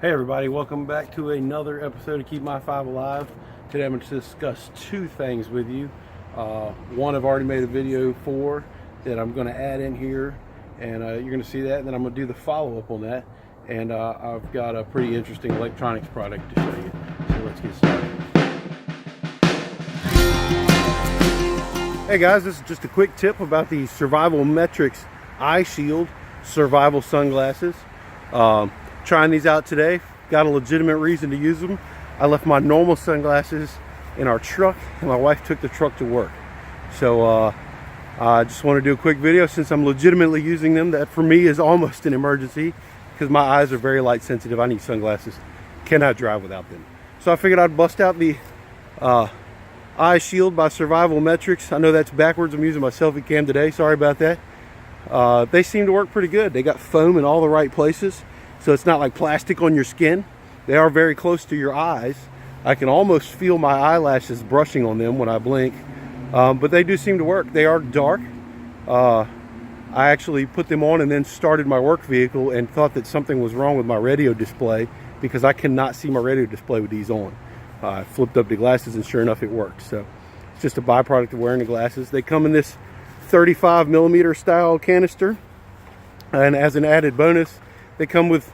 Hey everybody, welcome back to another episode of Keep My Five Alive. Today I'm going to discuss two things with you. One I've already made a video for that I'm going to add in here, and you're going to see that, and then I'm going to do the follow-up on that. And I've got a pretty interesting electronics product to show you. So let's get started. Hey guys, this is just a quick tip about the Survival Metrics Eye Shield Survival Sunglasses. Trying these out today. Got a legitimate reason to use them. I left my normal sunglasses in our truck and my wife took the truck to work. So I just want to do a quick video since I'm legitimately using them. That for me is almost an emergency because my eyes are very light sensitive. I need sunglasses. Cannot drive without them. So I figured I'd bust out the Eye Shield by Survival Metrics. I know that's backwards. I'm using my selfie cam today. Sorry about that. They seem to work pretty good. They got foam in all the right places. So it's not like plastic on your skin. They are very close to your eyes. I can almost feel my eyelashes brushing on them when I blink. But they do seem to work. They are dark. I actually put them on and then started my work vehicle and thought that something was wrong with my radio display because I cannot see my radio display with these on. I flipped up the glasses and sure enough it worked. So it's just a byproduct of wearing the glasses. They come in this 35mm style canister. And as an added bonus, they come with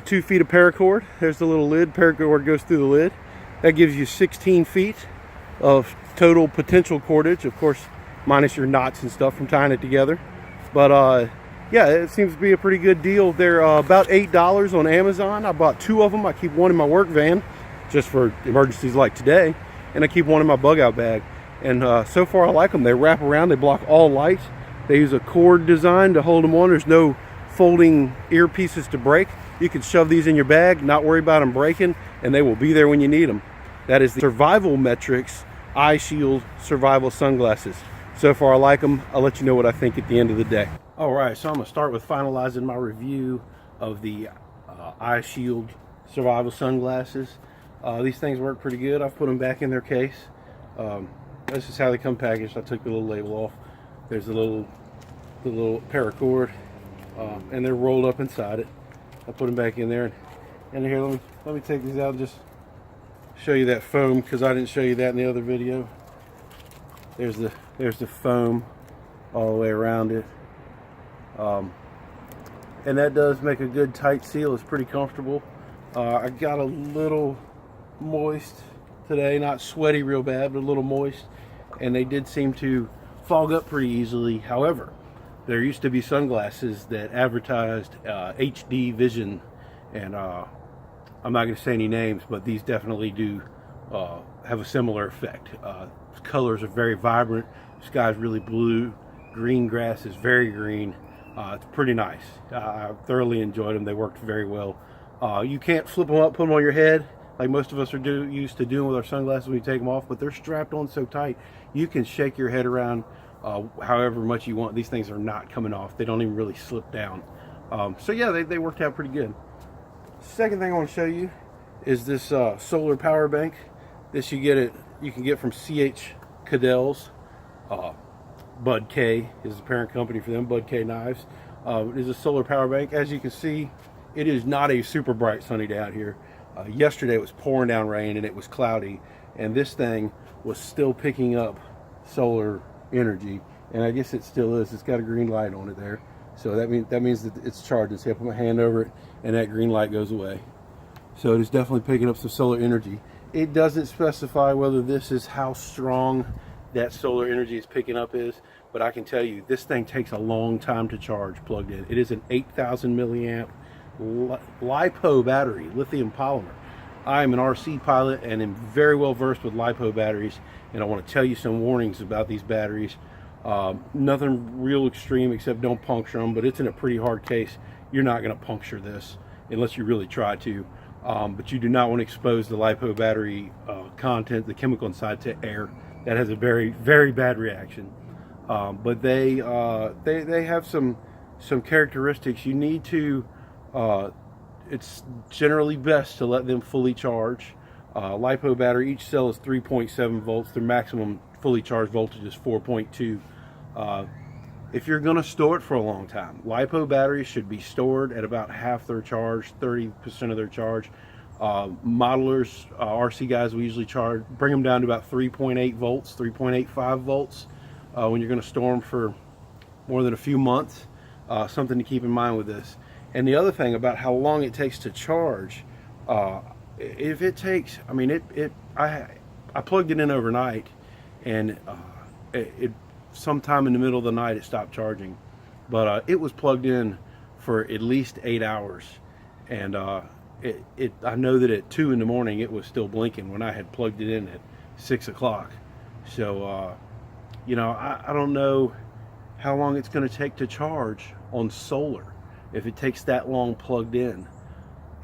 2 feet of paracord. There's the little lid. Paracord goes through the lid. That gives you 16 feet of total potential cordage, of course, minus your knots and stuff from tying it together. But yeah, it seems to be a pretty good deal. They're about $8 on Amazon. I bought 2 of them. I keep one in my work van just for emergencies like today, and I keep one in my bug out bag. And so far I like them. They wrap around. They block all light. They use a cord design to hold them on. There's no folding earpieces to break. You can shove these in your bag, not worry about them breaking, and they will be there when you need them. That is the Survival Metrics Eye Shield Survival Sunglasses. So far I like them. I'll let you know what I think at the end of the day. Alright, so I'm going to start with finalizing my review of the Eye Shield Survival Sunglasses. These things work pretty good. I've put them back in their case. This is how they come packaged. I took the little label off. There's the little paracord. And they're rolled up inside it. I put them back in there, and here let me take these out and just show you that foam because I didn't show you that in the other video. There's the foam all the way around it, and that does make a good tight seal. It's pretty comfortable. I got a little moist today, not sweaty real bad, but a little moist, and they did seem to fog up pretty easily. However, there used to be sunglasses that advertised HD vision, and I'm not going to say any names, but these definitely do have a similar effect. Colors are very vibrant. The sky's really blue. Green grass is very green. It's pretty nice. I thoroughly enjoyed them. They worked very well. You can't flip them up, put them on your head like most of us are used to doing with our sunglasses when you take them off, but they're strapped on so tight you can shake your head around however much you want. These things are not coming off. They don't even really slip down. So yeah, they worked out pretty good. Second thing I want to show you is this solar power bank. This you can get from C.H. Cadell's. Bud K is the parent company for them, Bud K Knives. It is a solar power bank. As you can see, it is not a super bright sunny day out here. Yesterday it was pouring down rain and it was cloudy, and this thing was still picking up solar energy, and I guess it still is. It's got a green light on it there, so that means that it's charging. So I put my hand over it and that green light goes away. So it is definitely picking up some solar energy. It doesn't specify whether this is how strong that solar energy is picking up is, but I can tell you this thing takes a long time to charge plugged in. It is an 8,000 milliamp LiPo battery, lithium polymer. I am an RC pilot and am very well versed with LiPo batteries, and I want to tell you some warnings about these batteries. Nothing real extreme except don't puncture them, but it's in a pretty hard case. You're not going to puncture this unless you really try to, but you do not want to expose the LiPo battery content, the chemical inside, to air. That has a very, very bad reaction. But they have some characteristics. You need to it's generally best to let them fully charge. LiPo battery, each cell is 3.7 volts. Their maximum fully charged voltage is 4.2. if you're going to store it for a long time, LiPo batteries should be stored at about half their charge, 30% of their charge. Modelers, RC guys, we usually bring them down to about 3.8 volts, 3.85 volts when you're going to store them for more than a few months. Something to keep in mind with this. And the other thing about how long it takes to charge, if it takes, I mean, I plugged it in overnight, and sometime in the middle of the night it stopped charging, but it was plugged in for at least 8 hours, and I know that at 2 in the morning it was still blinking when I had plugged it in at 6 o'clock. So you know, I don't know how long it's going to take to charge on solar if it takes that long plugged in.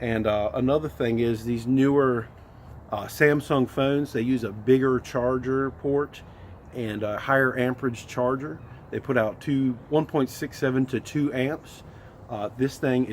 And another thing is, these newer Samsung phones, they use a bigger charger port and a higher amperage charger. They put out 1.67 to 2 amps. This thing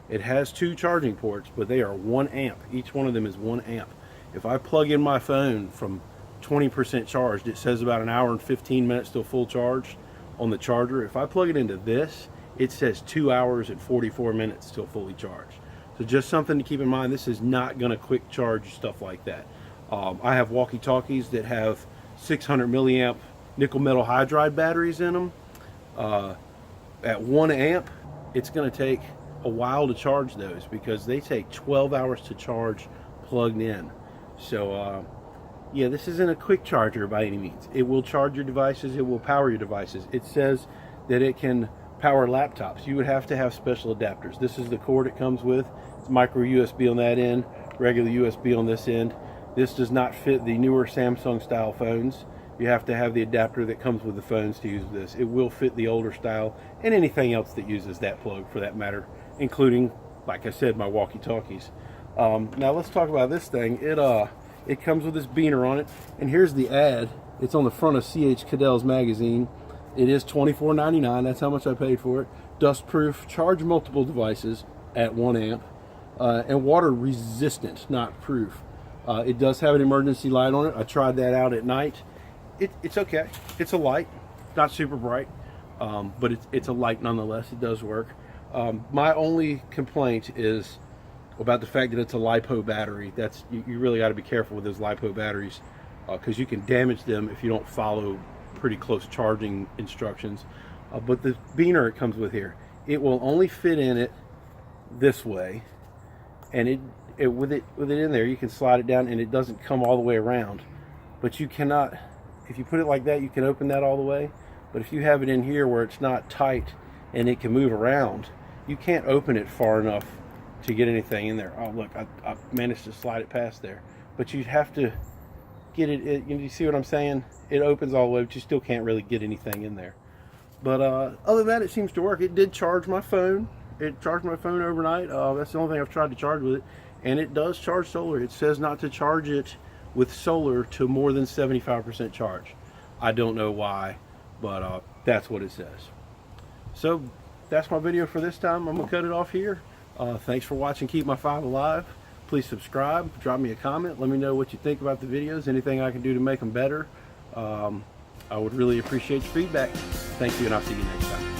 it has 2 charging ports, but they are 1 amp. Each one of them is 1 amp. If I plug in my phone from 20% charged, it says about an hour and 15 minutes till full charge on the charger. If I plug it into this, it says 2 hours and 44 minutes till fully charged. So just something to keep in mind. This is not going to quick charge stuff like that. I have walkie-talkies that have 600 milliamp nickel metal hydride batteries in them. At 1 amp, it's going to take a while to charge those because they take 12 hours to charge plugged in. So yeah, this isn't a quick charger by any means. It will charge your devices, it will power your devices. It says that it can power laptops. You would have to have special adapters. This is the cord it comes with. It's micro USB on that end, regular USB on this end. This does not fit the newer Samsung style phones. You have to have the adapter that comes with the phones to use this. It will fit the older style and anything else that uses that plug for that matter, including, like I said, my walkie-talkies. Now let's talk about this thing. It comes with this beaner on it, and here's the ad. It's on the front of C.H. Cadell's magazine. It is $24.99. That's how much I paid for it. Dust proof, charge multiple devices at 1 amp, and water resistant, not proof. It does have an emergency light on it. I tried that out at night. It's okay. It's a light, not super bright, but it's a light nonetheless. It does work. My only complaint is about the fact that it's a LiPo battery. You really got to be careful with those LiPo batteries because you can damage them if you don't follow pretty close charging instructions. But the beaner it comes with here, it will only fit in it this way, and with it in there, you can slide it down and it doesn't come all the way around. But you cannot, if you put it like that, you can open that all the way. But if you have it in here where it's not tight and it can move around, you can't open it far enough to get anything in there. Oh look, I managed to slide it past there. But you'd have to get you see what I'm saying? It opens all the way, but you still can't really get anything in there. But other than that, it seems to work. It did charge my phone. It charged my phone overnight. That's the only thing I've tried to charge with it. And it does charge solar. It says not to charge it with solar to more than 75% charge. I don't know why, but that's what it says. So that's my video for this time. I'm gonna cut it off here. Thanks for watching Keep My 5 Alive. Please subscribe, drop me a comment, let me know what you think about the videos, anything I can do to make them better. I would really appreciate your feedback. Thank you, and I'll see you next time.